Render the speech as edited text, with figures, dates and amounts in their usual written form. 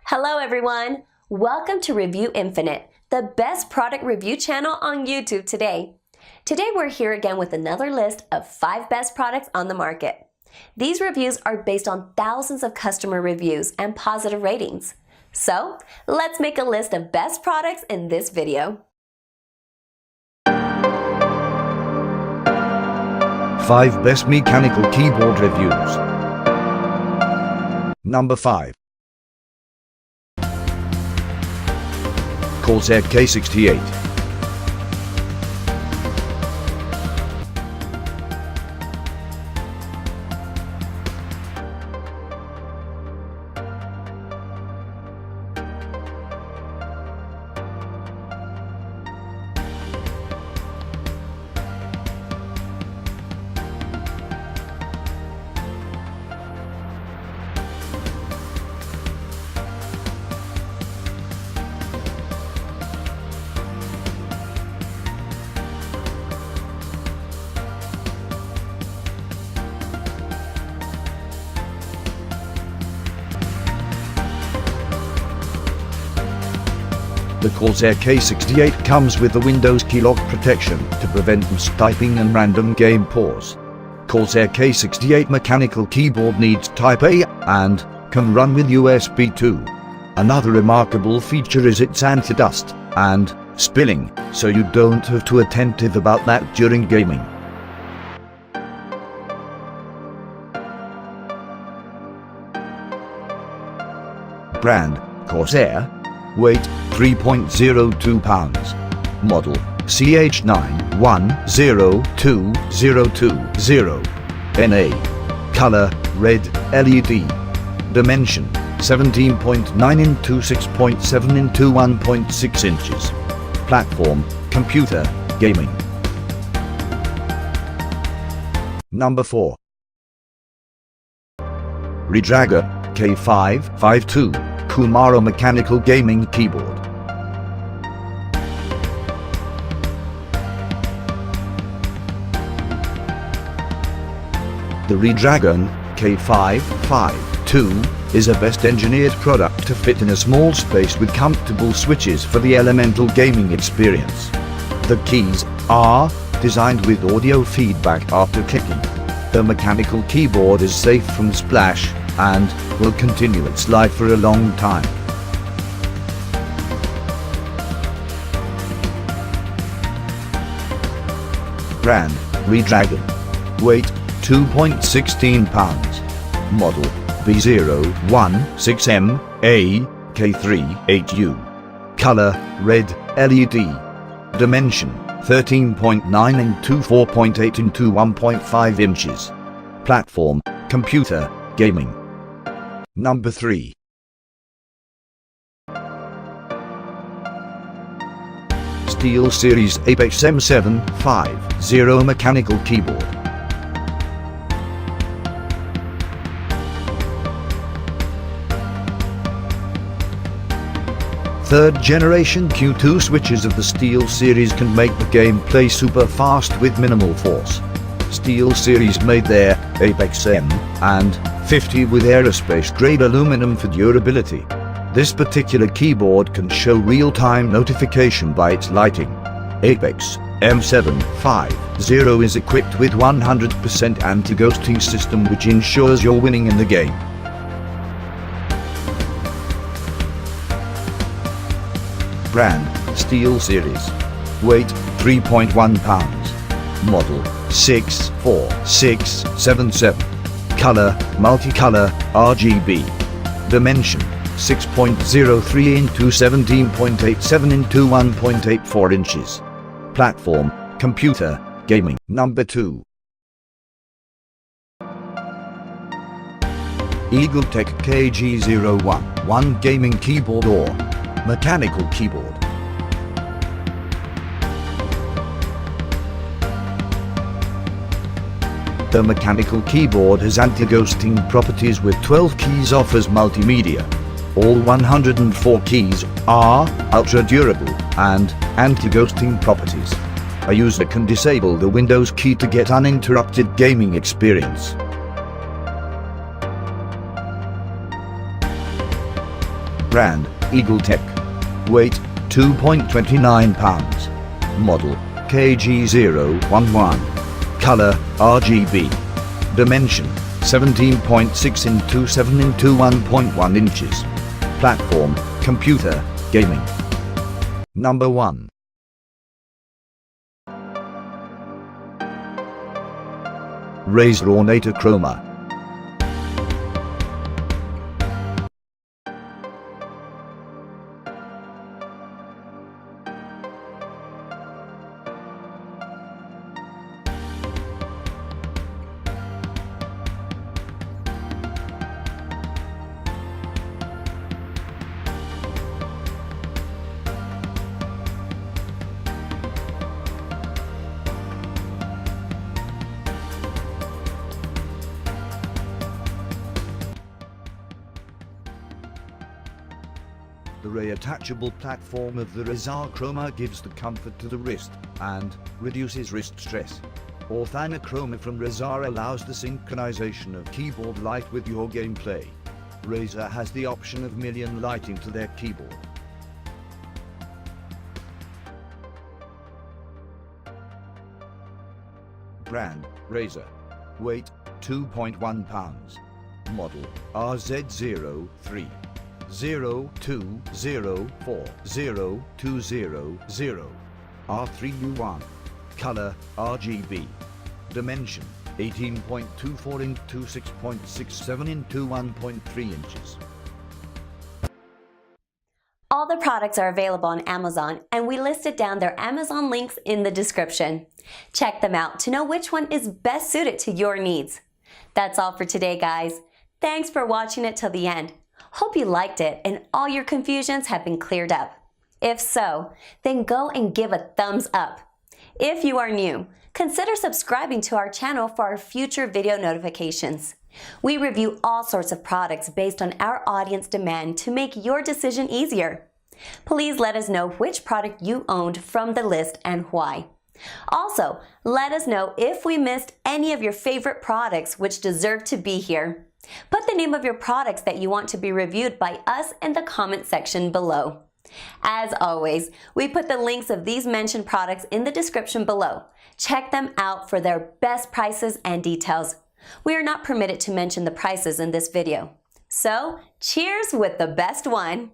Hello everyone! Welcome to Review Infinite, the best product review channel on YouTube today. Today we're here again with another list of 5 best products on the market. These reviews are based on thousands of customer reviews and positive ratings. So, let's make a list of best products in this video. 5 best mechanical keyboard reviews. Number 5. Corsair K68. The Corsair K68 comes with the Windows keylog protection to prevent mistyping and random game pause. Corsair K68 mechanical keyboard needs Type A and can run with USB 2. Another remarkable feature is its anti-dust and spilling, so you don't have to be attentive about that during gaming. Brand, Corsair. Weight, 3.02 pounds. Model, CH91022020. NA. Color, red, LED. Dimension, 17.9 into 6.7 into 1.6 inches. Platform, computer, gaming. Number 4. Redragon K552. Kumaro mechanical gaming keyboard. The Redragon K552 is a best engineered product to fit in a small space with comfortable switches for the elemental gaming experience. The keys are designed with audio feedback after clicking. The mechanical keyboard is safe from splash and will continue its life for a long time. Brand, Redragon. Weight, 2.16 pounds. Model, B016MA-K38U. Color, red, LED. Dimension, 13.9 into 4.8 into 1.5 inches. Platform, computer, gaming. Number 3. Steelseries Apex M750 mechanical keyboard. Third generation Q2 switches of the Steelseries can make the gameplay super fast with minimal force. Steelseries made their Apex M and 50 with aerospace-grade aluminum for durability. This particular keyboard can show real-time notification by its lighting. Apex M750 is equipped with 100% anti-ghosting system which ensures you're winning in the game. Brand, Steelseries. Weight, 3.1 pounds. Model, 64677. Color, multicolor, RGB. Dimension, 6.03 into 17.87 into 1.84 inches. Platform, computer, gaming. Number 2. EagleTech KG011 gaming keyboard or mechanical keyboard. The mechanical keyboard has anti-ghosting properties with 12 keys, offers multimedia. All 104 keys are ultra-durable and anti-ghosting properties. A user can disable the Windows key to get uninterrupted gaming experience. Brand, Eagle Tech. Weight, 2.29 pounds. Model, KG011. Color, RGB. Dimension, 17.6 into 7 into 1.1 inches. Platform, computer, gaming. Number 1. Razer Ornator Chroma. The reattachable platform of the Razer Chroma gives the comfort to the wrist and reduces wrist stress. Orthana Chroma from Razer allows the synchronization of keyboard light with your gameplay. Razer has the option of million lighting to their keyboard. Brand, Razer. Weight, 2.1 pounds. Model, RZ03. 02040200 R3U1. Color, RGB. Dimension, 18.24 into 6.67 into 1.3 inches. All the products are available on Amazon, and we listed down their Amazon links in the description. Check them out to know which one is best suited to your needs. That's all for today, guys. Thanks for watching it till the end. Hope you liked it and all your confusions have been cleared up. If so, then go and give a thumbs up. If you are new, consider subscribing to our channel for our future video notifications. We review all sorts of products based on our audience demand to make your decision easier. Please let us know which product you owned from the list and why. Also, let us know if we missed any of your favorite products which deserve to be here. Put the name of your products that you want to be reviewed by us in the comment section below. As always, we put the links of these mentioned products in the description below. Check them out for their best prices and details. We are not permitted to mention the prices in this video. So, cheers with the best one!